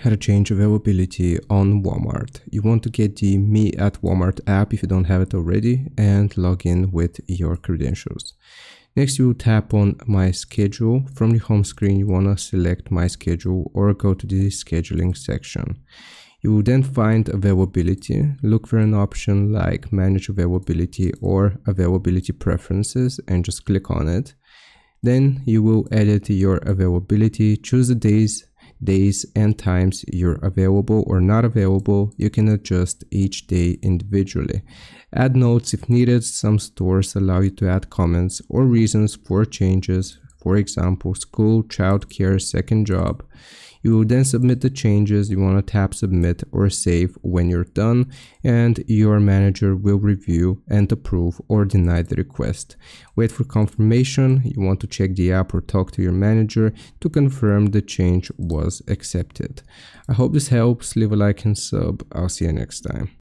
how to change availability on Walmart. You want to get the Me at Walmart app if you don't have it already and log in with your credentials. Next, you will tap on My Schedule. From the home screen, you want to select My Schedule or go to the scheduling section. You will then find availability. Look for an option like Manage Availability or Availability Preferences and just click on it. Then you will edit your availability, choose the days and times you're available or not available. You can adjust each day individually. Add notes if needed. Some stores allow you to add comments or reasons for changes. For example, school, childcare, second job. You will then submit the changes. You want to tap submit or save when you're done, and your manager will review and approve or deny the request. Wait for confirmation. You want to check the app or talk to your manager to confirm the change was accepted. I hope this helps. Leave a like and sub. I'll see you next time.